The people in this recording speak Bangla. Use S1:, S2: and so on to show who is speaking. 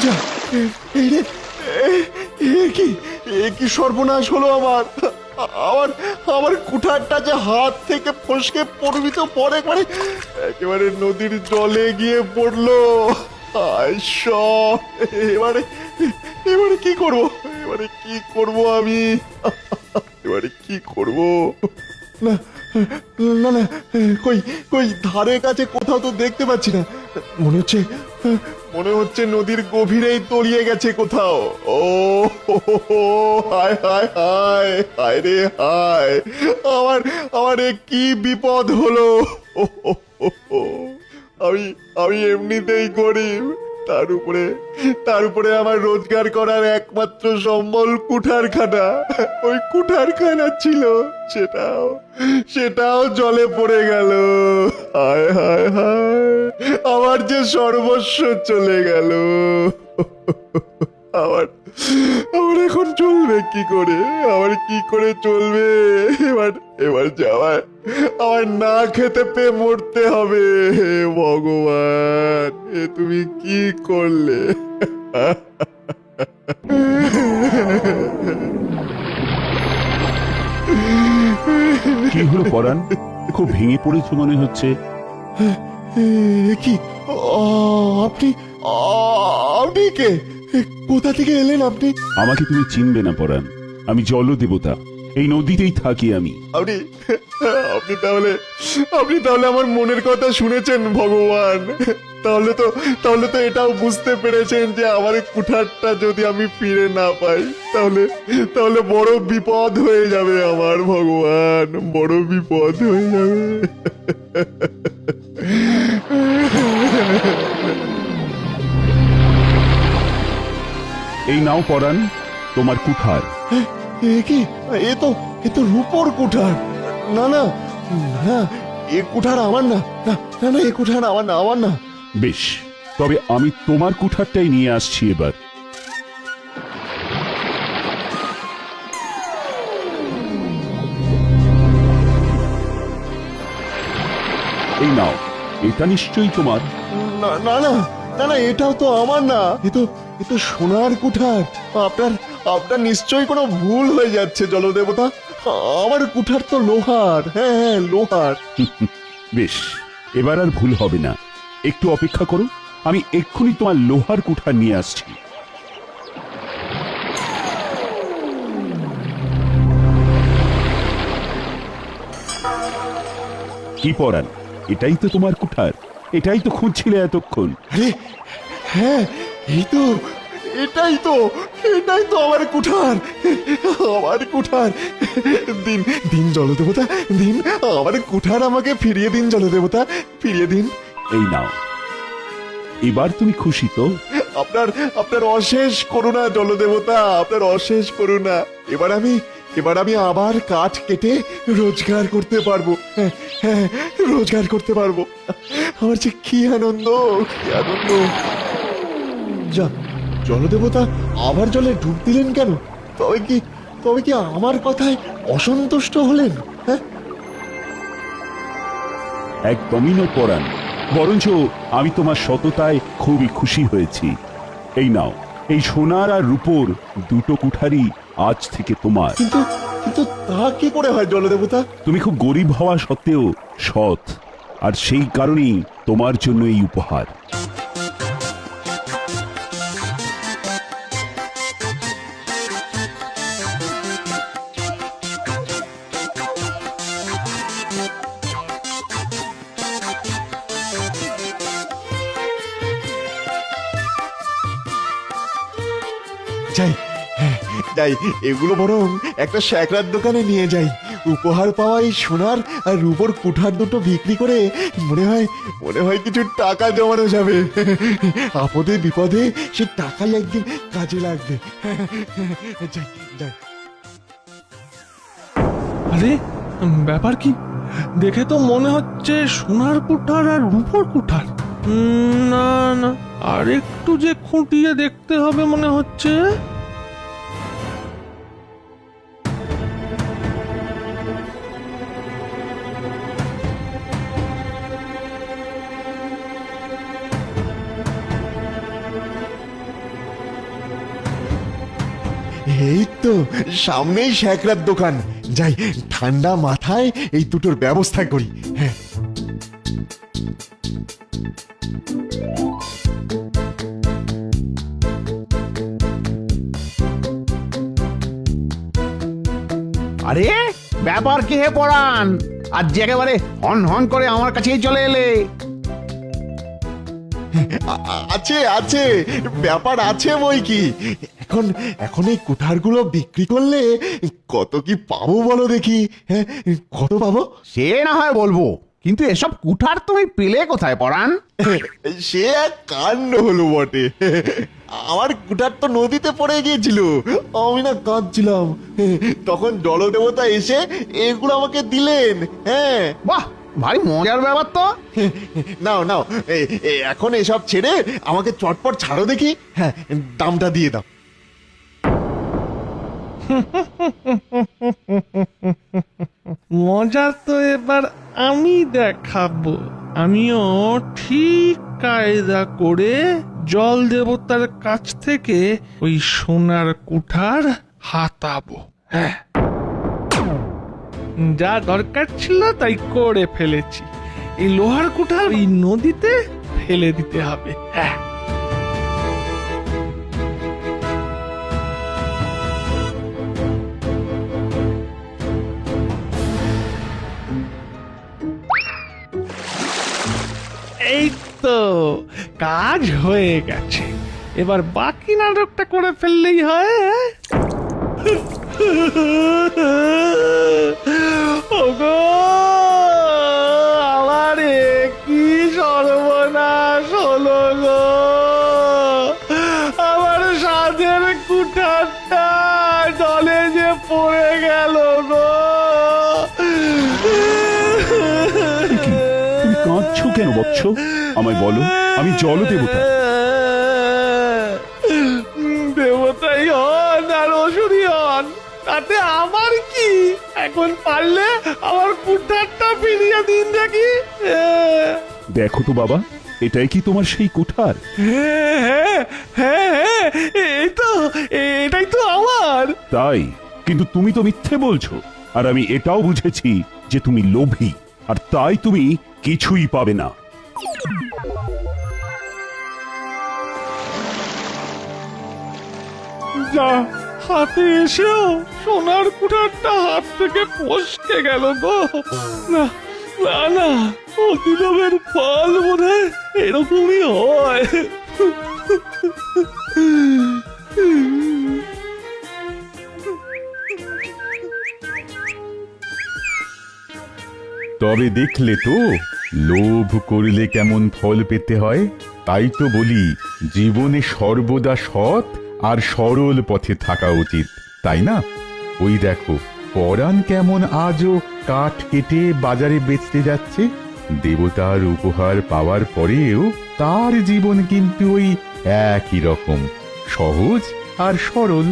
S1: যা, এই রে, কি কি সর্বনাশ হলো আমার। আমার আমার কুঠারটা যে হাত থেকে ফসকে পড়বি তো পরে একবারে একেবারে নদীর জলে গিয়ে পড়লো। হায় সব, এবারে এবারে কি করব, এবারে কি করব আমি, এবারে কি করব? না না না, কই কই ধারে কাছে কোথাও তো দেখতে পাচ্ছি না। মনে হচ্ছে মনে হচ্ছে নদীর গভীরেই তলিয়ে গেছে কোথাও। ও হো, হো, হো, হায় হায় হায় হায় রে হায়, আমার আমার এ কি বিপদ হলো। ও হো, হো, হো। আমি আমি এমনিতেই গরিব, তার উপরে আমার রোজগার করার একমাত্র সম্বল কুঠারখানা। ওই কুঠারখানা ছিল, সেটাও সেটাও জলে পড়ে গেল। হায় হায় হায়, আমার যে সর্বস্ব চলে গেল। আমার আমার এখন চলবে কি করে, আমার কি করে চলবে? এবার এবার যাওয়ার আমার না খেতে পেয়ে মরতে হবে। হে ভগবান, এ তুমি কি করলে?
S2: কি হলো পরাণ, খুব ভেঙে পড়েছো মনে হচ্ছে।
S1: কি আপনি আপনি কে? কোথা থেকে এলেন আপনি?
S2: আমাকে তুমি চিনবে না পরাণ, আমি জল দেবতা, এই নদীতেই থাকি আমি।
S1: আপনি আপনি তাহলে আপনি তাহলে আমার মনের কথা শুনেছেন ভগবান। তাহলে তো এটাও বুঝতে পেরেছেন যে আমার কুঠারটা যদি আমি ফিরে না পাই তাহলে তাহলে বড় বিপদ হয়ে যাবে আমার। ভগবান, বড় বিপদ হয়ে যাবে।
S2: এই নাও পরাণ, তোমার কুঠার।
S1: এ কি, এ তো রূপোর কুঠার। না না না, এ কুঠার আমার না, না না না, এ কুঠার আমার না, আমার না।
S2: বেশ, তবে আমি তোমার কুঠারটাই নিয়ে আসছি এবার। এই নাও, এটা নিশ্চয়ই তোমার।
S1: না না না না না, এটাও তো আমার না, এ তো সোনার কুঠার। আপনার আপনার নিশ্চয়ই কোনো ভুল হয়ে যাচ্ছে জলদেবতা। আমার কুঠার তো লোহার, হ্যাঁ হ্যাঁ লোহার।
S2: বেশ, এবার আর ভুল হবে না, একটু অপেক্ষা করো, আমি এক্ষুনি তোমার লোহার কুঠার নিয়ে আসছি। কি পরাণ, এটাই তো তোমার কুঠার, এটাই তো খুঁজছিলে এতক্ষণ।
S1: আরে হ্যাঁ, এটাই তো আমার কুঠার, আমার কুঠার। দিন দিন জলদেবতা, দিন আমার কুঠার আমাকে ফিরিয়ে দিন জলদেবতা, ফিরিয়ে দিন।
S2: এই নাও, এবার তুমি খুশি তো?
S1: আপনার আপনার অশেষ করুণা জলদেবতা, আপনার অশেষ করুণা। এবার আমি আবার কাঠ কেটে রোজগার করতে পারবো। হ্যাঁ হ্যাঁ, রোজগার করতে পারবো। আমার যে কি আনন্দ, কি আনন্দ। যা, জলদেবতা আবার জলে ডুব দিলেন কেন? তবে কি আমার কথায় অসন্তুষ্ট হলেন? হ্যাঁ,
S2: একদমই নয় পরাণ, বরঞ্চ আমি তোমার সততায় খুবই খুশি হয়েছি। এই নাও, এই সোনার আর রূপোর দুটো কুঠারই আজ থেকে তোমার।
S1: কিন্তু কিন্তু তা কি করে হয় জলদেবতা?
S2: তুমি খুব গরিব হওয়া সত্ত্বেও সৎ, আর সেই কারণেই তোমার জন্য এই উপহার।
S1: যাই, হ্যাঁ, যাই, এগুলো বরং একটা শ্যাকরার দোকানে নিয়ে যাই। উপহার পাওয়া এই সোনার আর রূপোর কুঠার দুটো বিক্রি করে মনে হয় কিছু টাকা জমানো যাবে। আপদে বিপদে সে টাকাই একদিন কাজে লাগবে। যাই যাই।
S3: আরে ব্যাপার কি? দেখে তো মনে হচ্ছে সোনার কুঠার আর রূপোর কুঠার। না না, আর একটু যে খুঁটিয়ে দেখতে হবে মনে হচ্ছে।
S1: এই তো সামনেই শ্যাকরার দোকান, যাই ঠান্ডা মাথায় এই দুটোর ব্যবস্থা করি। হ্যাঁ,
S4: আরে ব্যাপার কি হে পরান, আজ যে একেবারে হন হন করে আমার কাছেই চলে এলে।
S1: আছে আছে, ব্যাপার আছে বই কি। এখন এখন এই কুঠারগুলো বিক্রি করলে কত কি পাবো বলো দেখি? হ্যাঁ, কত পাবো?
S4: সে না হয় বলবো, কিন্তু এসব কুঠার তুমি পেলে কোথায় পরান?
S1: সে এক কাণ্ড হলো বটে। আমার কুঠার তো নদীতে পড়ে গিয়েছিল, আমি না কাঁদছিলাম, তখন জলদেবতা এসে এগুলো আমাকে দিলেন। হ্যাঁ,
S4: বাহ, ভারী মজার ব্যাপার তো।
S1: নাও নাও, এখন এসব ছেড়ে আমাকে চটপট ছাড়ো দেখি। হ্যাঁ, দামটা দিয়ে দাও।
S3: মজা তো এবার আমি দেখাবো। আমিও ঠিক কায়দা করে জল দেবতার কাছ থেকে ওই সোনার কুঠার হাতাবো। হ্যাঁ, যা দরকার ছিল তাই করে ফেলেছি। এই লোহার কুঠার এই নদীতে ফেলে দিতে হবে। হ্যাঁ, এই তো কাজ হয়ে গেছে। এবার বাকি নাটকটা করে ফেললেই হয়। ওগো, আমারে কি সর্বনাশ হলো গো! আমার সাধের কুঠারটা জলে যে পড়ে গেল গো!
S2: তুমি কাঁদছো কেন বৎস? আমায় বলো, আমি জল দেবতা।
S3: দেবতাই হন আর অসুরই হন, তাতে আমার কি? এখন পারলে আমার কুঠারটা ফিরিয়ে দিন দেখি।
S2: দেখো তো বাবা, এটাই কি তোমার সেই কুঠার?
S3: হ্যাঁ হ্যাঁ হ্যাঁ, এটাই তো আমার।
S2: তাই? কিন্তু তুমি তো মিথ্যে বলছো। আর আমি এটাও বুঝেছি যে তুমি লোভী, আর তাই তুমি কিছুই পাবে না।
S3: যা, হাতে এসেও সোনার কুঠারটা হাত থেকে ফসকে গেল গো! না না না, অতিলোভের ফল বোধহয় এরকমই হয়।
S5: তবে দেখলে তো, লোভ করলে কেমন ফল পেতে হয়। তাই তো বলি, জীবনে সর্বদা সৎ আর সরল পথে থাকা উচিত, তাই না? ওই দেখো, পরাণ কেমন আজও কাঠ কেটে বাজারে বেচতে যাচ্ছে। দেবতার উপহার পাওয়ার পরেও তার জীবন কিন্তু ওই একই রকম, সহজ আর সরল।